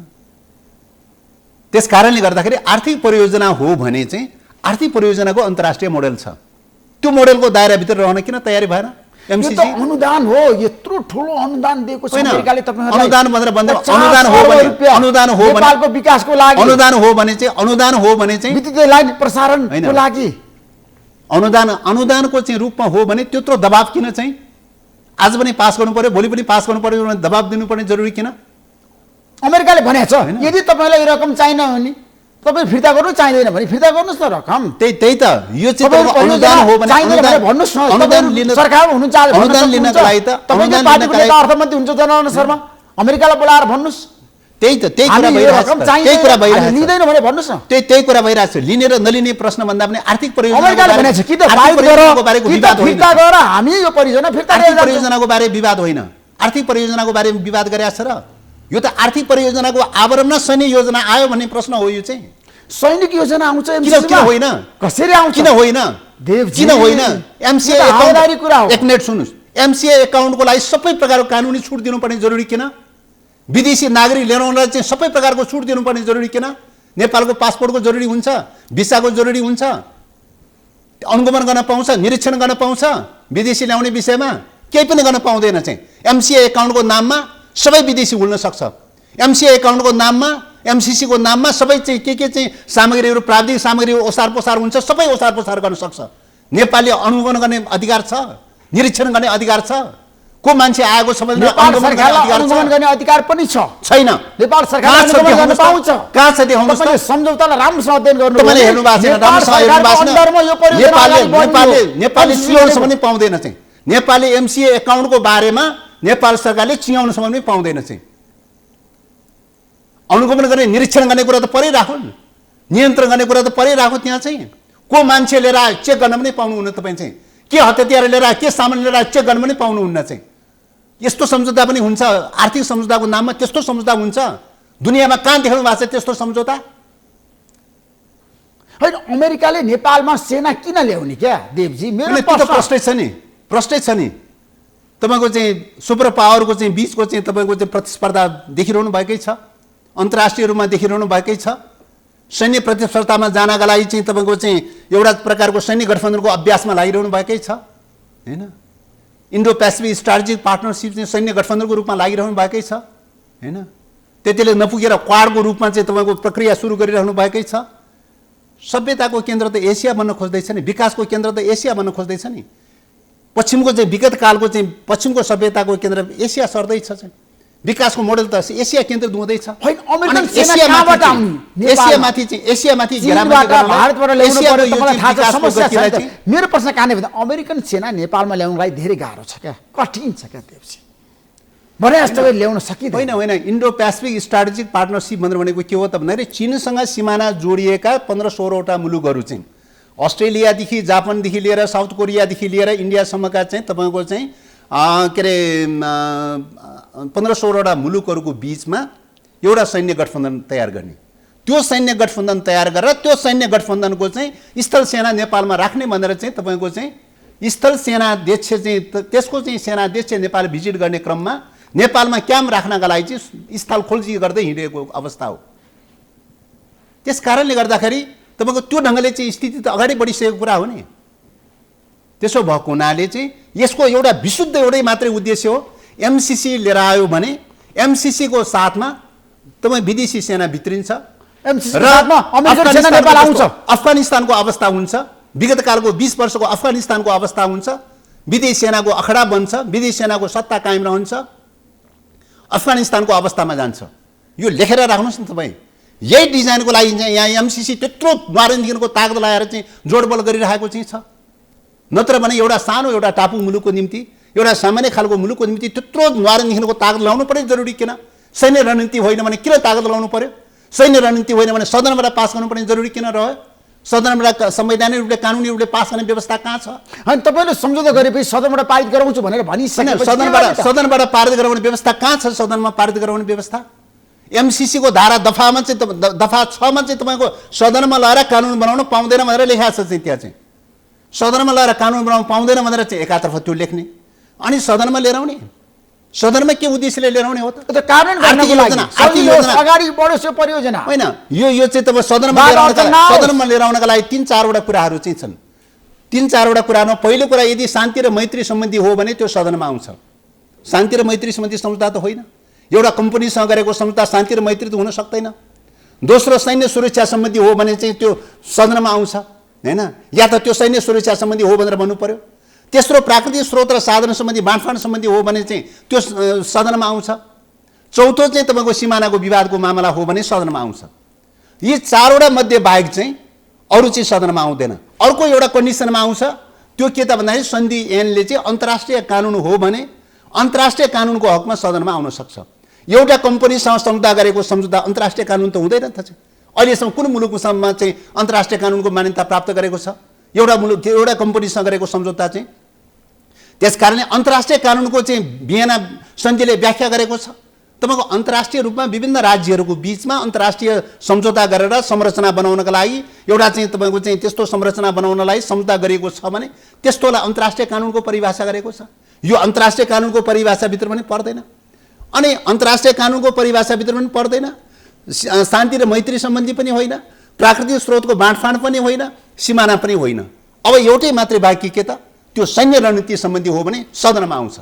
त्यसकारणले गर्दाखेरि आर्थिक परियोजना हो भने चाहिँ आर्थिक परियोजनाको अन्तर्राष्ट्रिय मोडेल छ त्यो मोडेलको दायराभित्र रहन किन तयारी भएन एमसीसी यो त अनुदान हो यत्रो ठुलो अनुदान दिएको छ अमेरिकाले तपाईहरुलाई अनुदान भनेर भन्दा अनुदान हो भने नेपालको विकासको लागि अनुदान हो भने चाहिँ विद्युत लाइन प्रसारणको लागि अनुदानको चाहिँ रूपमा हो भने त्यत्रो दबाव किन चाहिँ आज पनि पास गर्नु पर्यो भोलि पनि पास गर्नु पर्यो भने दबाव दिनुपर्ने जरुरी किन अमेरिकाले भनेको छ यदि तपाईलाई यो रकम चाहिन भने तपाई फिर्ता गर्नु चाहिदैन भने फिर्ता गर्नुस् न रकम त्यही त यो चाहिँ अनुदान हो भने भन्नुस् न अनुदान लिन सरकार हुनुहुन्छ अनुदान लिनको लागि त अनुदान लिनको लागि अर्थमन्त्री हुन्छ जनरल शर्मा अमेरिकालाई बोलाएर भन्नुस् त्यही कुरा भइरहेछ लिँदैन भने भन्नुस् न त्यही कुरा भइरहेछ लिने र नलिने प्रश्न भन्दा पनि आर्थिक परियोजनाको बारे फिर्ता गर हामी यो परियोजना फिर्ता परियोजनाको बारे विवाद होइन आर्थिक परियोजनाको बारे विवाद गरेछ र यो त आर्थिक परियोजनाको आवरणमा सैन्य योजना आयो भन्ने प्रश्न हो यो चाहिँ सैनिक योजना आउँछ किन होइन कसरी आउँछ किन होइन देवजी किन होइन एमसीए हवादारी कुरा हो एक मिनेट सुन्नुस् एमसीए एकाउन्टको लागि सबै प्रकारको कानुनी छुट दिनुपर्ने जरुरी किन विदेशी नागरिक ल्याउनलाई चाहिँ सबै प्रकारको छुट दिनुपर्ने जरुरी किन नेपालको पासपोर्टको जरुरी हुन्छ भिसाको जरुरी हुन्छ अनुगमन गर्न पाउँछ निरीक्षण गर्न पाउँछ विदेशी ल्याउने विषयमा केही पनि गर्न पाउँदैन चाहिँ एमसीए एकाउन्टको नाममा सबै विदेशी हुन सक्छ एमसीए एकाउन्टको नाममा एमसीसीको नाममा सबै चाहिँ के चाहिँ सामग्रीहरू प्राविधिक सामग्री ओसार पोसार हुन्छ सबै ओसार पोसार गर्न सक्छ नेपालले अनुगमन गर्ने अधिकार छ निरीक्षण गर्ने अधिकार छ को मान्छे आएको छ भने अनुगमन गर्ने अधिकार पनि छैन नेपाल सरकारले अनुगमन गर्न पाउँछ कहाँ छ देखाउनुस् त सम्झौतालाई राम्रोसँग अध्ययन गर्नु तपाईले हेर्नु भएको छैन राम्रोसँग हेर्नु भएको छैन नेपालले चियाउनसम्म पनि पाउँदैन चाहिँ नेपालले एमसीए एकाउन्टको बारेमा नेपाल सरकारले चियाउनसम्म पनि पाउँदैन चाहिँ अनुगमन गर्ने निरीक्षण गर्ने कुरा त परै राखो नियन्त्रण गर्ने कुरा त परै राखो त्यहाँ चाहिँ को मान्छे लिएर चेक गर्न पनि पाउनुहुन्न तपाईँ चाहिँ के हतियार लिएर के सामान लिएर चेक गर्न पनि पाउनुहुन्न चाहिँ यस्तो सम्झौता पनि हुन्छ आर्थिक सम्झौताको नाममा त्यस्तो सम्झौता हुन्छ दुनियाँमा कहाँ देख्नु भएको छ त्यस्तो सम्झौता होइन अमेरिकाले नेपालमा सेना किन ल्याउने क्या देवजी मेरो प्रश्नै छ नि तपाईको चाहिँ सुपर पावरको चाहिँ बीचको चाहिँ तपाईको चाहिँ प्रतिस्पर्धा देखिरहनु भएकै छ अन्तर्राष्ट्रिय रूपमा देखिरहनु भएकै छ सैन्य प्रतिस्पर्धामा जानका लागि चाहिँ तपाईको चाहिँ एउटा प्रकारको सैन्य गठबन्धनको अभ्यासमा लागिरहनु भएकै छ हैन इन्डो पेसिफिक स्ट्राटेजिक पार्टनरशिप चाहिँ सैन्य गठबन्धनको रूपमा लागिरहनु भएकै छ हैन त्यतिले नपुगेर क्वाडको रूपमा चाहिँ तपाईको प्रक्रिया सुरु गरिरहनु भएकै छ सभ्यताको केन्द्र त एसिया बन्न खोज्दैछ नि विकासको केन्द्र त एसिया बन्न खोज्दैछ नि पश्चिमको चाहिँ विगत कालको चाहिँ पश्चिमको सभ्यताको केन्द्र एसिया सर्दैछ चाहिँ विकासको मोडल त एसिया केन्द्रित हुँदैछ। होइन, अमेरिकन सेना कहाँबाट आउने? एसियामाथि चीनबाट भारतबाट ल्याउनु पर्यो, तपाईँलाई थाहा छ समस्या छ नि त। मेरो प्रश्न कहाँने भन्दा अमेरिकन सेना नेपालमा ल्याउनलाई धेरै गाह्रो छ क्या, कठिन छ क्या देवजी। भने जस्तो ल्याउन सकिँदैन। होइन, इन्डो पेसिफिक स्ट्राटेजिक पार्टनरसिप भनेको के हो त भन्दाखेरि चीनसँग सिमाना जोडिएका 15-16वटा मुलुकहरू चाहिँ अस्ट्रेलियादेखि जापानदेखि लिएर साउथ कोरियादेखि लिएर इन्डियासम्मका चाहिँ तपाईँको चाहिँ के अरे 15-16वटा मुलुकहरूको बिचमा एउटा सैन्य गठबन्धन तयार गर्ने। त्यो सैन्य गठबन्धन तयार गरेर त्यो सैन्य गठबन्धनको चाहिँ स्थल सेना नेपालमा राख्ने भनेर चाहिँ तपाईँको चाहिँ स्थल सेनाध्यक्ष चाहिँ त्यसको चाहिँ सेनाध्यक्ष नेपाल भिजिट गर्ने क्रममा नेपालमा क्याम्प राख्नका लागि चाहिँ स्थल खोजी गर्दै हिँडेको अवस्था हो। त्यस कारणले गर्दाखेरि तपाईँको त्यो ढङ्गले चाहिँ स्थिति त अगाडि बढिसकेको कुरा हो नि। त्यसो भएको हुनाले चाहिँ यसको एउटा विशुद्ध एउटै मात्रै उद्देश्य हो, एमसिसी लिएर आयो भने एमसिसीको साथमा तपाईँ विदेशी सेना भित्रिन्छ र अफगानिस्तानको अवस्था हुन्छ, विगतकालको 20 वर्षको अफगानिस्तानको अवस्था हुन्छ, विदेशी सेनाको अखडा बन्छ, विदेशी सेनाको सत्ता कायम रहन्छ, अफगानिस्तानको अवस्थामा जान्छ। यो लेखेर राख्नुहोस् न तपाईँ। यही डिजाइनको लागि चाहिँ यहाँ एमसिसी त्यत्रो द्वारदेखिको तागत लगाएर चाहिँ जोडबल गरिरहेको चाहिँ छ। नत्र भने एउटा सानो एउटा टापु मुलुकको निम्ति, एउटा सामान्य खालको मुलुकको निम्ति त्यत्रो द्वारदेखिको तागत लगाउनु पर्यो जरुरी किन? सैन्य रणनीति होइन भने किन तागत लगाउनु पर्यो? सैन्य रणनीति होइन भने सदनबाट पास गर्नुपर्ने जरुरी किन रह्यो? सदनबाट संवैधानिक रूपले कानुनी रूपले पास गर्ने व्यवस्था कहाँ छ? अनि तपाईँले सम्झौता गरेपछि सदनबाट पारित गराउँछु भनेर भनिसकेपछि सदनबाट पारित गराउने व्यवस्था कहाँ छ? सदनमा पारित गराउने व्यवस्था एमसिसीको धारा दफामा चाहिँ दफा 6 मा चाहिँ तपाईँको सदनमा लगाएर कानुन बनाउन पाउँदैन भनेर लेखाएको छ। चाहिँ त्यहाँ चाहिँ सदनमा लगाएर कानुन बनाउन पाउँदैन भनेर चाहिँ एकातर्फ त्यो लेख्ने, अनि सदनमा लिएर आउने। सदनमा के उद्देश्यले लिएर आउने हो त? कार्यान्वयन गर्नको लागि अगाडि बढोस् यो परियोजना होइन। यो चाहिँ तपाईँ सदनमा लिएर आउनका लागि 3-4वटा कुराहरू चाहिँ छन्। 3-4वटा कुरामा पहिलो कुरा, यदि शान्ति र मैत्री सम्बन्धी हो भने त्यो सदनमा आउँछ। शान्ति र मैत्री सम्बन्धी सम्झौता त होइन। एउटा कम्पनीसँग गरेको सम्झौता शान्ति र मैत्री त हुन सक्दैन। दोस्रो, सैन्य सुरक्षा सम्बन्धी हो भने चाहिँ त्यो सदनमा आउँछ हैन, या त त्यो सैन्य सुरक्षा सम्बन्धी हो भनेर भन्नु पर्यो। तेस्रो, प्राकृतिक स्रोत र साधन सम्बन्धी बाँडफाँड सम्बन्धी हो भने चाहिँ त्यो सदनमा आउँछ। चौथो चाहिँ तपाईँको सिमानाको विवादको मामला हो भने सदनमा आउँछ। यी 4वटा मध्ये बाहेक चाहिँ अरू चाहिँ सदनमा आउँदैन। अर्को एउटा कन्डिसनमा आउँछ, त्यो के त भन्दाखेरि सन्धि ऐनले चाहिँ अन्तर्राष्ट्रिय कानुन हो भने अन्तर्राष्ट्रिय कानुनको हकमा सदनमा आउन सक्छ। एउटा कम्पनीसँग सम्झौता गरेको सम्झौता अन्तर्राष्ट्रिय कानुन त हुँदैन त चाहिँ। अहिलेसम्म कुन मुलुकसम्म चाहिँ अन्तर्राष्ट्रिय कानुनको मान्यता प्राप्त गरेको छ? एउटा कम्पनीसँग गरेको सम्झौता चाहिँ। त्यस कारणले अन्तर्राष्ट्रिय कानुनको चाहिँ भियना सन्धिले व्याख्या गरेको छ। तपाईँको अन्तर्राष्ट्रिय रूपमा विभिन्न राज्यहरूको बिचमा अन्तर्राष्ट्रिय सम्झौता गरेर संरचना बनाउनका लागि एउटा चाहिँ तपाईँको चाहिँ त्यस्तो संरचना बनाउनलाई सम्झौता गरिएको छ भने त्यस्तोलाई अन्तर्राष्ट्रिय कानुनको परिभाषा गरेको छ। यो अन्तर्राष्ट्रिय कानुनको परिभाषाभित्र पनि पर्दैन। अनि अन्तर्राष्ट्रिय कानुनको परिभाषाभित्र पनि पर्दैन, शान्ति र मैत्री सम्बन्धी पनि होइन, प्राकृतिक स्रोतको बाँडफाँड पनि होइन, सिमाना पनि होइन। अब एउटै मात्रै बाँकी के त? त्यो सैन्य रणनीति सम्बन्धी हो भने सदनमा आउँछ।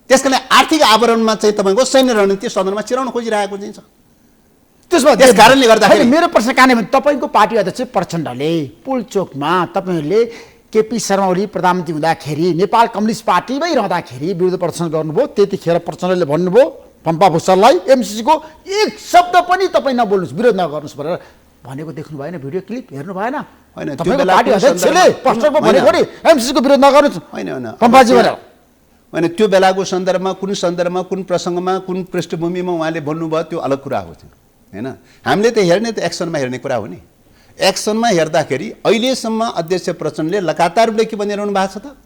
त्यसकारण आर्थिक आवरणमा चाहिँ तपाईँको सैन्य रणनीति सदनमा चिराउन खोजिरहेको चाहिँ छ। त्यस कारणले गर्दाखेरि मेरो प्रश्न कहाँ भने तपाईँको पार्टी अध्यक्ष प्रचण्डले पुलचोकमा तपाईँहरूले केपी शर्मा ओली प्रधानमन्त्री हुँदाखेरि नेपाल कम्युनिस्ट पार्टीमै रहँदाखेरि विरोध प्रदर्शन गर्नुभयो। त्यतिखेर प्रचण्डले भन्नुभयो पम्पा भुषाललाई एमसिसीको एक शब्द पनि तपाईँ नबोल्नुहोस्, विरोध नगर्नुहोस् भनेर भनेको देख्नु भएन? भिडियो क्लिप हेर्नु भएन? होइन, तपाईँको पार्टी अध्यक्षले प्रश्नको भनेको नि एमसिसीको विरोध नगर्नुहोस् होइन पम्पाजी भनेर। होइन, त्यो बेलाको सन्दर्भमा कुन प्रसङ्गमा कुन पृष्ठभूमिमा उहाँले भन्नुभयो त्यो अलग कुरा हो हैन। हामीले त हेर्ने त एक्सनमा हेर्ने कुरा हो नि। एक्सनमा हेर्दाखेरि अहिलेसम्म अध्यक्ष प्रचण्डले लगातार रूपले के भनिरहनु भएको छ त?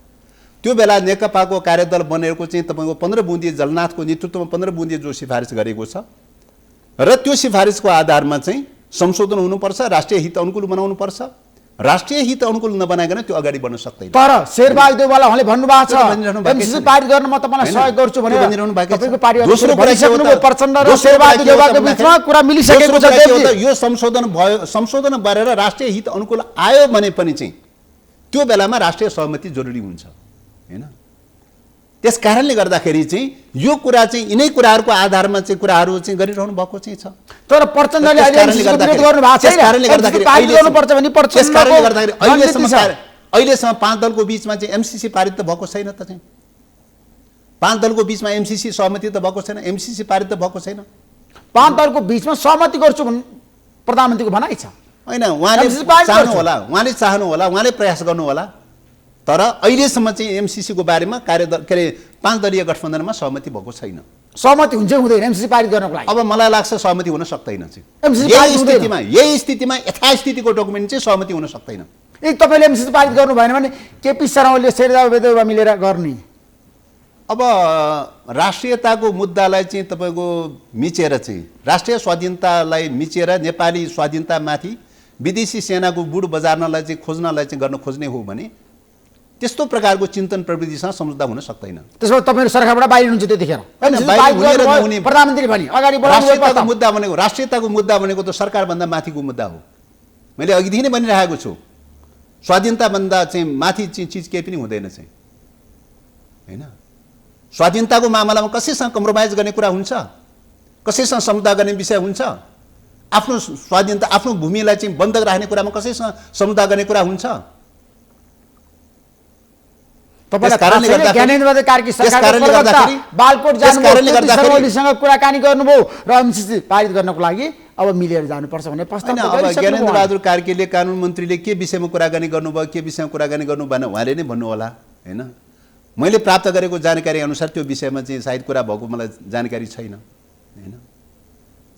त्यो बेला नेकपाको कार्यदल बनेको चाहिँ तपाईँको 15 बुँदे जलनाथको नेतृत्वमा 15 बुँदे जो सिफारिस गरेको छ र त्यो सिफारिसको आधारमा चाहिँ संशोधन हुनुपर्छ, राष्ट्रिय हित अनुकूल बनाउनुपर्छ। राष्ट्रिय हित अनुकूल नबनाइकन त्यो अगाडि बढ्न सक्दैन। तर शेरबहादुर देउवाला उहाँले भन्नुभएको छ एमसिसी पारित गर्न म तपाईँलाई सहयोग गर्छु भनेर भनिरहनु भएको छ। तपाईँको पार्टी दोस्रो कुरा के हो त? प्रचण्ड र शेरबहादुर देउवाको बिचमा कुरा मिलिसकेको छ। यो संशोधन भयो, संशोधन गरेर राष्ट्रिय हित अनुकूल आयो भने पनि चाहिँ त्यो बेलामा राष्ट्रिय सहमति जरुरी हुन्छ हैन। त्यस कारणले गर्दाखेरि चाहिँ यो कुरा चाहिँ यिनै कुराहरूको आधारमा चाहिँ कुराहरू चाहिँ गरिरहनु भएको चाहिँ छ। तर प्रचण्डले अहिलेसम्म 5 दलको बिचमा चाहिँ एमसिसी पारित त भएको छैन त चाहिँ। 5 दलको बीचमा एमसीसी सहमति त भएको छैन, एमसीसी पारित त भएको छैन। 5 दलको बीचमा सहमति गर्छु भन्ने प्रधानमन्त्रीको भनाइ छ। होइन, उहाँले चाहनु होला, उहाँले प्रयास गर्नु होला, तर अहिलेसम्म चाहिँ एमसीसीको बारेमा के अरे 5 दलीय गठबन्धनमा सहमति भएको छैन। सहमति हुन्छ हुँदैन एमसीसी पारित गर्नको लागि? अब मलाई लाग्छ सहमति हुन सक्दैन चाहिँ। यही स्थितिमा यथास्थितिको डकुमेन्ट चाहिँ सहमति हुन सक्दैन। एक तपाईँले एमसीसी पारित गर्नु भएन भने केपी शर्मा ओलीले शेरबहादुर मिलेर गर्ने। अब राष्ट्रियताको मुद्दालाई चाहिँ तपाईँको मिचेर चाहिँ राष्ट्रिय स्वाधीनतालाई मिचेर नेपाली स्वाधीनतामाथि विदेशी सेनाको बुड बजार्नलाई चाहिँ खोज्नलाई चाहिँ गर्न खोज्ने हो भने त्यस्तो प्रकारको चिन्तन प्रवृत्तिसँग सम्झौता हुन सक्दैन। त्यसो भए तपाईँहरू सरकारबाट बाहिर हुनुहुन्छ त्यतिखेर? प्रधानमन्त्री भने अगाडि राष्ट्रियताको मुद्दा भनेको त सरकारभन्दा माथिको मुद्दा हो। मैले अघिदेखि नै भनिरहेको छु, स्वाधीनताभन्दा चाहिँ माथि चाहिँ चिज केही पनि हुँदैन चाहिँ, होइन? स्वाधीनताको मामलामा कसैसँग कम्प्रोमाइज गर्ने कुरा हुन्छ? कसैसँग सम्झौता गर्ने विषय हुन्छ? आफ्नो स्वाधीनता, आफ्नो भूमिलाई चाहिँ बन्धक राख्ने कुरामा कसैसँग सम्झौता गर्ने कुरा हुन्छ? कुराकानी गर्नुभयो र एमसीसी पारित गर्नको लागि अब मिलेर जानुपर्छ भन्ने प्रस्ताव। अब ज्ञानेन्द्र बहादुर कार्कीले कानुन मन्त्रीले के विषयमा कुराकानी गर्नुभयो, के विषयमा कुराकानी गर्नु भएन उहाँले नै भन्नु होला, होइन? मैले प्राप्त गरेको जानकारी अनुसार त्यो विषयमा चाहिँ सायद कुरा भएको मलाई जानकारी छैन, होइन?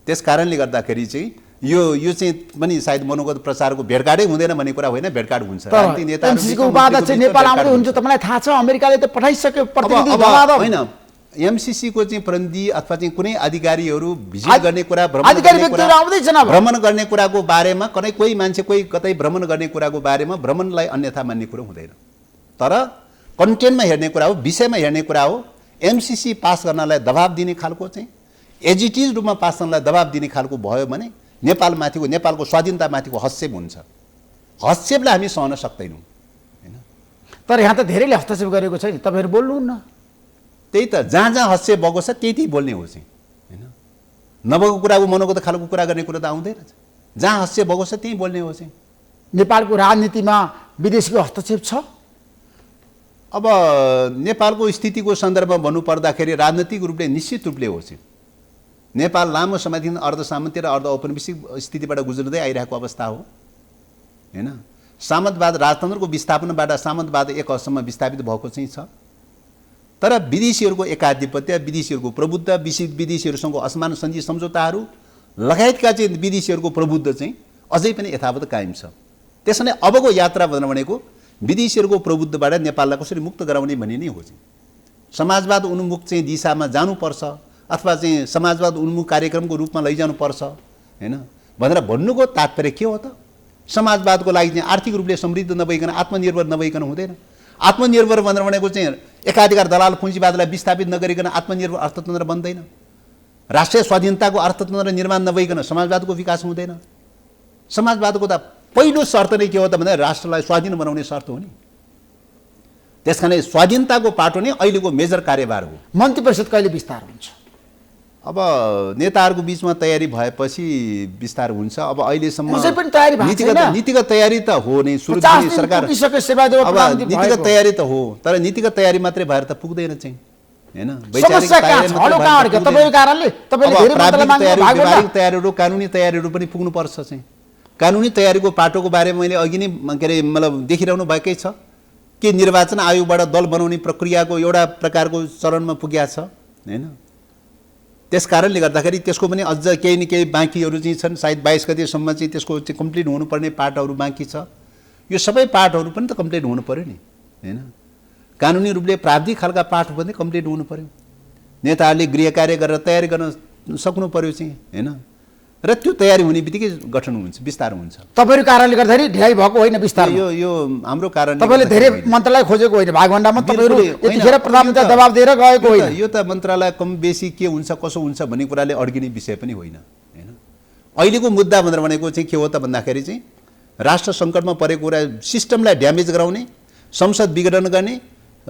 त्यस कारणले गर्दाखेरि चाहिँ यो चाहिँ पनि सायद मनोगत प्रचारको भेटघाटै हुँदैन भन्ने कुरा होइन, भेटघाट हुन्छ। एमसीसीको उपाध्याय चाहिँ नेपाल आउँदै हुन्छ, तपाईँलाई थाहा छ? अमेरिकाले त पठाइसक्यो प्रतिनिधि। होइन, एमसीसीको चाहिँ प्रतिनिधि अथवा चाहिँ कुनै अधिकारीहरू भिजिट गर्ने कुरा, भ्रमण गर्ने कुराको बारेमा कोही मान्छे कोही कतै भ्रमण गर्ने कुराको बारेमा भ्रमणलाई अन्यथा मान्ने कुरो हुँदैन। तर कन्टेन्टमा हेर्ने कुरा हो, विषयमा हेर्ने कुरा हो। एमसीसी पास गर्नलाई दबाब दिने खालको चाहिँ एजिटिज रूपमा पास गर्नलाई दबाब दिने खालको भयो भने नेपालमाथिको, नेपालको स्वाधीनतामाथिको हस्तक्षेप हुन्छ। हस्तक्षेपलाई हामी सहन सक्दैनौँ, होइन? तर यहाँ त धेरैले हस्तक्षेप गरेको छैन, तपाईँहरू बोल्नुहुन्न। त्यही त, जहाँ जहाँ हस्तक्षेप भएको छ त्यही बोल्ने हो चाहिँ, होइन? नभएको कुराको मनोगत खालको कुरा गर्ने कुरा त आउँदैन। जहाँ हस्तक्षेप भएको छ त्यही बोल्ने हो चाहिँ। नेपालको राजनीतिमा विदेशीको हस्तक्षेप छ? अब नेपालको स्थितिको सन्दर्भमा भन्नुपर्दाखेरि राजनीतिक रूपले निश्चित रूपले हो चाहिँ। नेपाल लामो समयदेखि अर्धसामन्ती र अर्ध औपनिवेशिक स्थितिबाट गुज्रदै आइरहेको अवस्था हो, होइन? सामन्तवाद राजतन्त्रको विस्थापनबाट सामन्तवाद एक हदसम्म विस्थापित भएको चाहिँ छ। तर विदेशीहरूको एकाधिपत्य, विदेशीहरूको प्रभुत्व, विदेशीहरूसँग असमान सन्धि सम्झौताहरू लगायतका चाहिँ विदेशीहरूको प्रभुत्व चाहिँ अझै पनि यथावत कायम छ। त्यसैले अबको यात्रा भनेको विदेशीहरूको प्रभुत्वबाट नेपाललाई कसरी मुक्त गराउने भन्ने नै हो चाहिँ। समाजवाद उन्मुख चाहिँ दिशामा जानुपर्छ अथवा चाहिँ समाजवाद उन्मुख कार्यक्रमको रूपमा लैजानुपर्छ, होइन? भनेर भन्नुको तात्पर्य के हो त? समाजवादको लागि चाहिँ आर्थिक रूपले समृद्ध नभइकन, आत्मनिर्भर नभइकन हुँदैन। आत्मनिर्भर भनेको चाहिँ एकाधिकार दलाल पुँजीवादलाई विस्थापित नगरिकन आत्मनिर्भर अर्थतन्त्र बन्दैन। राष्ट्रिय स्वाधीनताको अर्थतन्त्र निर्माण नभइकन समाजवादको विकास हुँदैन। समाजवादको त पहिलो शर्त नै के हो त भन्दा राष्ट्रलाई स्वाधीन बनाउने शर्त हो नि। त्यस कारण स्वाधीनताको पाटो नै अहिलेको मेजर कार्यभार हो। मन्त्री परिषद कहिले विस्तार हुन्छ? अब नेताहरूको बिचमा तयारी भएपछि विस्तार हुन्छ। अब अहिलेसम्म नीतिगत तयारी त हो नै, सुरुदेखि सरकार अब नीतिगत तयारी त हो, तर नीतिगत तयारी मात्रै भएर त पुग्दैन चाहिँ, होइन? व्यावहारिक तयारीहरू, कानुनी तयारीहरू पनि पुग्नुपर्छ चाहिँ। कानुनी तयारीको पाटोको बारेमा मैले अघि नै के अरे मतलब देखिरहनु भएकै छ कि निर्वाचन आयोगबाट दल बनाउने प्रक्रियाको एउटा प्रकारको चरणमा पुगेको छ, होइन? त्यस कारणले गर्दाखेरि त्यसको पनि अझ केही न केही बाँकीहरू चाहिँ छन्। सायद 22 गतेसम्म चाहिँ त्यसको चाहिँ कम्प्लिट हुनुपर्ने पार्टहरू बाँकी छ। यो सबै पार्टहरू पनि त कम्प्लिट हुनु पऱ्यो नि, होइन? कानुनी रूपले प्राविधिक खालका पार्टहरू पनि कम्प्लिट हुनु पऱ्यो। नेताहरूले गृह कार्य गरेर तयारी गर्न सक्नु पऱ्यो चाहिँ, होइन? र त्यो तयारी हुने बित्तिकै गठन हुन्छ, विस्तार हुन्छ। तपाईँहरू कारणले गर्दाखेरि ढिलाइ भएको होइन विस्तार? यो हाम्रो कारण, तपाईँले धेरै मन्त्रालय खोजेको होइन, भागभण्डामा तपाईँहरू यतिखेर प्रधानमन्त्रीलाई दबाब दिएर गएको होइन। यो त मन्त्रालय कम बेसी के हुन्छ कसो हुन्छ भन्ने कुराले अड्किने विषय पनि होइन, होइन? अहिलेको मुद्दा भनेको चाहिँ के हो त भन्दाखेरि चाहिँ राष्ट्र सङ्कटमा परेको कुरा, सिस्टमलाई ड्यामेज गराउने, संसद विघटन गर्ने,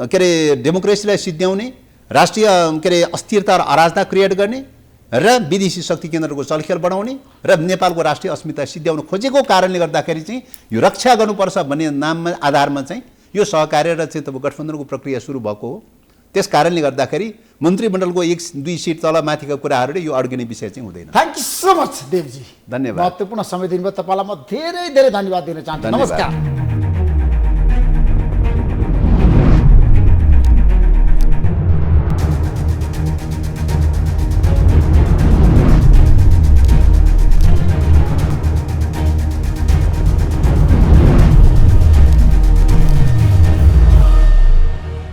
के अरे डेमोक्रेसीलाई सिद्ध्याउने, राष्ट्रिय के अरे अस्थिरता र अराजकता क्रिएट गर्ने र विदेशी शक्ति केन्द्रको चलखेल बनाउने र नेपालको राष्ट्रिय अस्मिता सिद्ध्याउन खोजेको कारणले गर्दाखेरि चाहिँ यो रक्षा गर्नुपर्छ भन्ने नाममा आधारमा चाहिँ यो सहकार्य र चाहिँ गठबन्धनको प्रक्रिया सुरु भएको हो। त्यस कारणले गर्दाखेरि मन्त्रीमण्डलको 1-2 सिट तल माथिका कुराहरूले यो अड्किने विषय चाहिँ हुँदैन। थ्याङ्क यू सो मच देवजी, धन्यवाद। महत्त्वपूर्ण समय दिनुभयो। तपाईँलाई म धेरै धेरै धन्यवाद दिन चाहन्छु। धन्यवाद। नमस्कार।